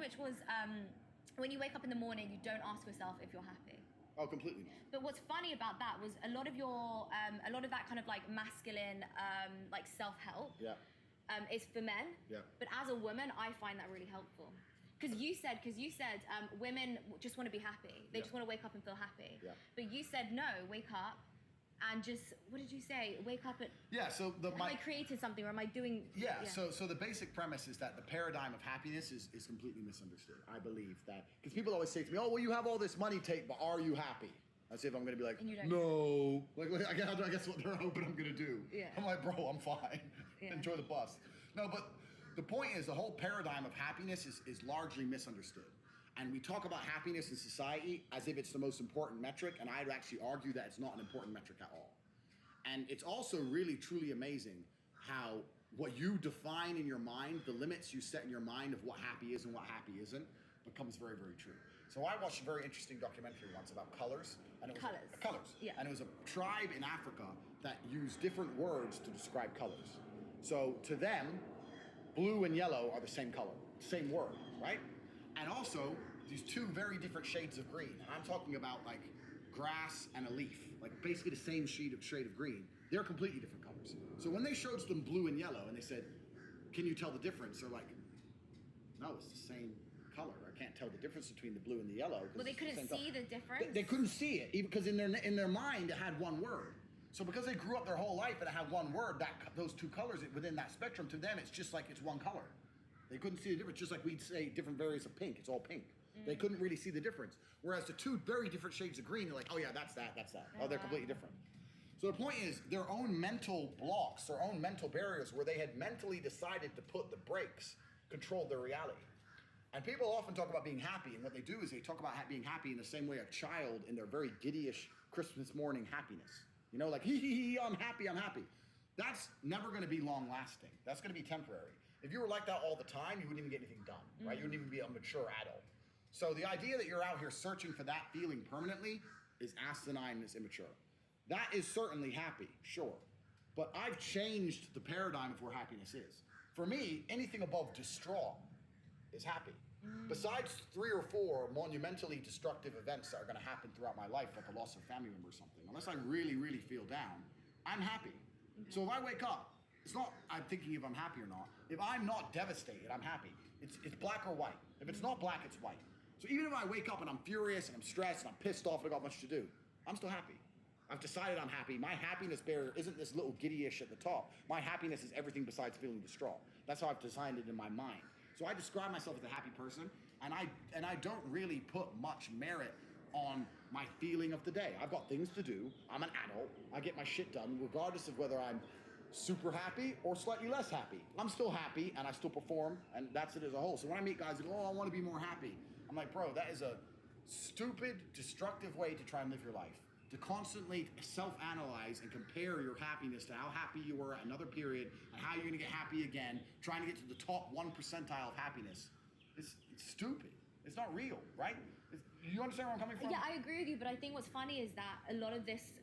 which was when you wake up in the morning, you don't ask yourself if you're happy. Oh, completely not. But what's funny about that was a lot of that kind of like masculine, like self-help is for men. Yeah. But as a woman, I find that really helpful. Because you said women just want to be happy. They just want to wake up and feel happy. Yeah. But you said, no, wake up and just, what did you say? Wake up at... Yeah, so have I created something or am I doing... Yeah, so the basic premise is that the paradigm of happiness is completely misunderstood. I believe that, because people always say to me, oh, well, you have all this money, Tate, but are you happy? As if I'm going to be like, no. Like I guess what they're hoping I'm going to do. Yeah. I'm like, bro, I'm fine. Yeah. Enjoy the bus. No, but the point is the whole paradigm of happiness is largely misunderstood. And we talk about happiness in society as if it's the most important metric, and I'd actually argue that it's not an important metric at all. And it's also really, truly amazing how what you define in your mind, the limits you set in your mind of what happy is and what happy isn't, becomes very, very true. So I watched a very interesting documentary once about colors. And it was colors. Yeah. And it was a tribe in Africa that used different words to describe colors. So to them, blue and yellow are the same color, same word, right? And also, these two very different shades of green. And I'm talking about like grass and a leaf, like basically the same shade of green. They're completely different colors. So when they showed them blue and yellow and they said, can you tell the difference? They're like, no, it's the same color. I can't tell the difference between the blue and the yellow. Well, they couldn't see the difference? They couldn't see it, even because in their mind it had one word. So because they grew up their whole life and it had one word, those two colors within that spectrum, to them it's just like it's one color. They couldn't see the difference, just like we'd say different variants of pink, it's all pink. They couldn't really see the difference. Whereas the two very different shades of green, they're like, oh yeah, that's that. Oh, they're completely different. So the point is, their own mental blocks, their own mental barriers where they had mentally decided to put the brakes, controlled their reality. And people often talk about being happy, and what they do is they talk about being happy in the same way a child in their very giddyish Christmas morning happiness. You know, like, hee, I'm happy. That's never gonna be long lasting. That's gonna be temporary. If you were like that all the time, you wouldn't even get anything done, right? You wouldn't even be a mature adult. So the idea that you're out here searching for that feeling permanently is asinine and it's immature. That is certainly happy, sure. But I've changed the paradigm of where happiness is. For me, anything above distraught is happy. Besides 3 or 4 monumentally destructive events that are gonna happen throughout my life, like a loss of a family member or something, unless I really, really feel down, I'm happy. So if I wake up, it's not I'm thinking if I'm happy or not. If I'm not devastated, I'm happy. It's black or white. If it's not black, it's white. So even if I wake up and I'm furious and I'm stressed and I'm pissed off and I got much to do, I'm still happy. I've decided I'm happy. My happiness barrier isn't this little giddyish at the top. My happiness is everything besides feeling distraught. That's how I've designed it in my mind. So I describe myself as a happy person, and I don't really put much merit on my feeling of the day. I've got things to do. I'm an adult. I get my shit done regardless of whether I'm super happy or slightly less happy. I'm still happy and I still perform, and that's it as a whole. So when I meet guys that go, oh, I want to be more happy, I'm like, bro, that is a stupid, destructive way to try and live your life. To constantly self-analyze and compare your happiness to how happy you were at another period and how you're going to get happy again, trying to get to the top 1 percentile of happiness. It's stupid. It's not real, right? You understand where I'm coming from? Yeah, I agree with you, but I think what's funny is that a lot of this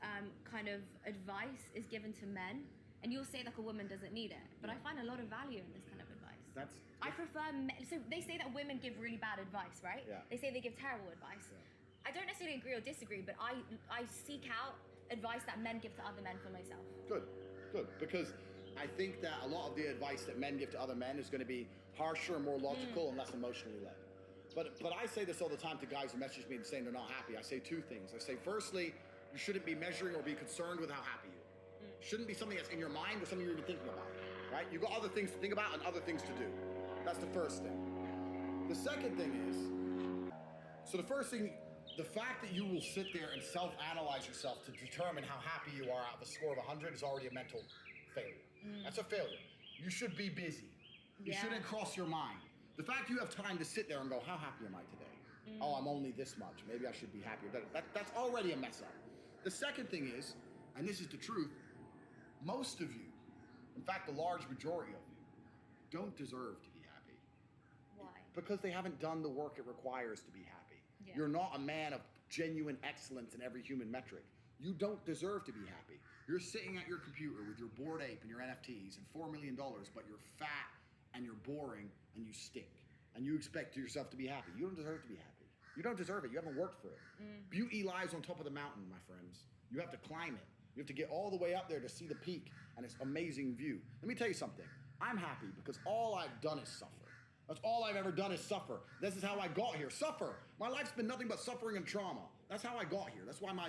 kind of advice is given to men, and you'll say like a woman doesn't need it, but I find a lot of value in this kind of advice. I prefer men. So they say that women give really bad advice, right? Yeah. They say they give terrible advice. Yeah. I don't necessarily agree or disagree, but I seek out advice that men give to other men for myself. Good, because I think that a lot of the advice that men give to other men is going to be harsher, more logical, and less emotionally led. But I say this all the time to guys who message me and saying they're not happy. I say 2 things. I say, firstly, you shouldn't be measuring or be concerned with how happy you are. Shouldn't be something that's in your mind or something you're even thinking about, right? You've got other things to think about and other things to do. That's the first thing. The second thing is, so the first thing, the fact that you will sit there and self-analyze yourself to determine how happy you are out of a score of 100 is already a mental failure. That's a failure. You should be busy. You shouldn't cross your mind. The fact you have time to sit there and go, how happy am I today? Oh, I'm only this much. Maybe I should be happier. That's already a mess up. The second thing is, and this is the truth, most of you, in fact, the large majority of you, don't deserve to be happy. Why? Because they haven't done the work it requires to be happy. Yeah. You're not a man of genuine excellence in every human metric. You don't deserve to be happy. You're sitting at your computer with your Bored Ape and your NFTs and $4 million, but you're fat and you're boring and you stink. and you expect yourself to be happy. You don't deserve to be happy. You don't deserve it. You haven't worked for it. Beauty lies on top of the mountain, my friends. You have to climb it. You have to get all the way up there to see the peak and its amazing view. Let me tell you something. I'm happy because all I've done is suffer. That's all I've ever done is suffer. This is how I got here. Suffer. My life's been nothing but suffering and trauma. That's how I got here. That's why my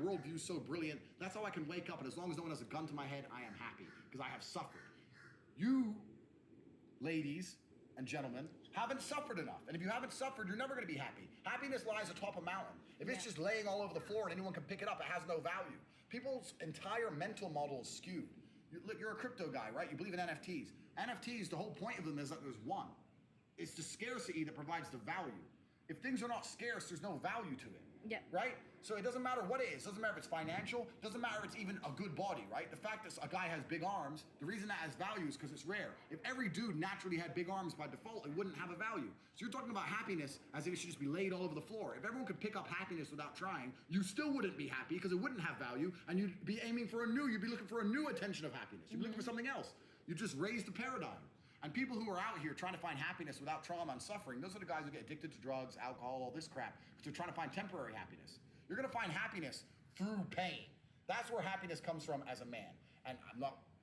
worldview is so brilliant. That's how I can wake up, and as long as no one has a gun to my head, I am happy because I have suffered. You, ladies and gentlemen, haven't suffered enough. And if you haven't suffered, you're never going to be happy. Happiness lies atop a mountain. If it's just laying all over the floor and anyone can pick it up, it has no value. People's entire mental model is skewed. You're a crypto guy, right? You believe in NFTs. NFTs, the whole point of them is that there's one. It's the scarcity that provides the value. If things are not scarce, there's no value to it. Yeah. Right? So it doesn't matter what it is. It doesn't matter if it's financial. It doesn't matter if it's even a good body, right? The fact that a guy has big arms, the reason that has value is because it's rare. If every dude naturally had big arms by default, it wouldn't have a value. So you're talking about happiness as if it should just be laid all over the floor. If everyone could pick up happiness without trying, you still wouldn't be happy because it wouldn't have value, and you'd be aiming for you'd be looking for a new attention of happiness. You'd be looking for something else. You just raised the paradigm. And people who are out here trying to find happiness without trauma and suffering, those are the guys who get addicted to drugs, alcohol, all this crap, because they're trying to find temporary happiness. You're gonna find happiness through pain. That's where happiness comes from as a man. And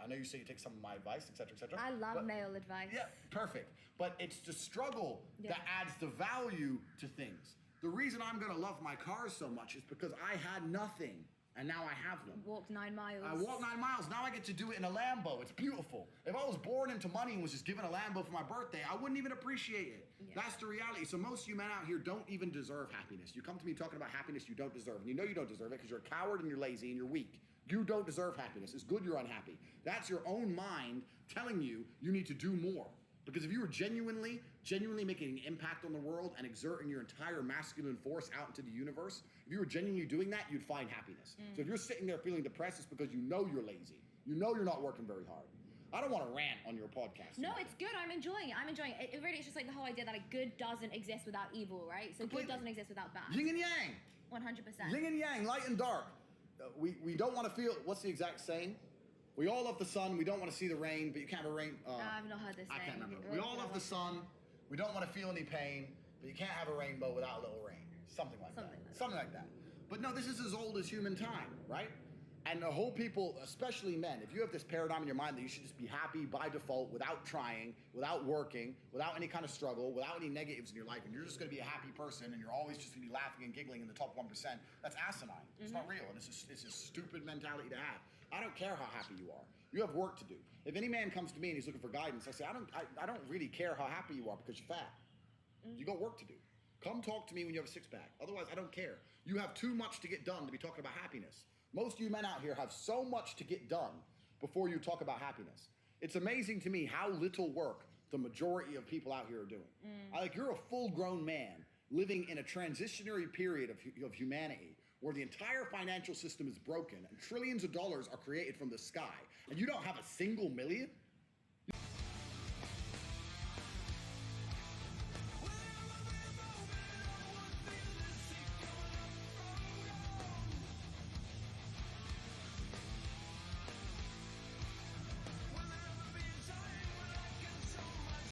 I know you say you take some of my advice, et cetera, et cetera. I love male advice. Yeah, perfect. But it's the struggle that adds the value to things. The reason I'm gonna love my cars so much is because I had nothing. And now I have them. Walked 9 miles. I walked 9 miles. Now I get to do it in a Lambo. It's beautiful. If I was born into money and was just given a Lambo for my birthday, I wouldn't even appreciate it. Yeah. That's the reality. So most of you men out here don't even deserve happiness. You come to me talking about happiness you don't deserve. And you know you don't deserve it because you're a coward and you're lazy and you're weak. You don't deserve happiness. It's good you're unhappy. That's your own mind telling you you need to do more. Because if you were genuinely making an impact on the world and exerting your entire masculine force out into the universe, if you were genuinely doing that, you'd find happiness. So if you're sitting there feeling depressed, it's because you know you're lazy. You know you're not working very hard. I don't want to rant on your podcast. No, it's good. I'm enjoying it. It really, it's just like the whole idea that like good doesn't exist without evil, right? So Completely. Good doesn't exist without bad. Yin and yang. 100%. Yin and yang, light and dark. We don't want to feel, what's the exact saying? We all love the sun, we don't want to see the rain, but you can't have a rain. I've not heard this saying. I can't remember. We all love the sun, we don't want to feel any pain, but you can't have a rainbow without a little rain. Something like that. But no, this is as old as human time, right? And the whole people, especially men, if you have this paradigm in your mind that you should just be happy by default without trying, without working, without any kind of struggle, without any negatives in your life, and you're just going to be a happy person and you're always just going to be laughing and giggling in the top 1%, that's asinine. It's not real, and it's a stupid mentality to have. I don't care how happy you are. You have work to do. If any man comes to me and he's looking for guidance, I say, I don't really care how happy you are because you're fat. You got work to do. Come talk to me when you have a six-pack. Otherwise, I don't care. You have too much to get done to be talking about happiness. Most of you men out here have so much to get done before you talk about happiness. It's amazing to me how little work the majority of people out here are doing. You're a full-grown man living in a transitionary period of humanity where the entire financial system is broken and trillions of dollars are created from the sky, and you don't have a single million?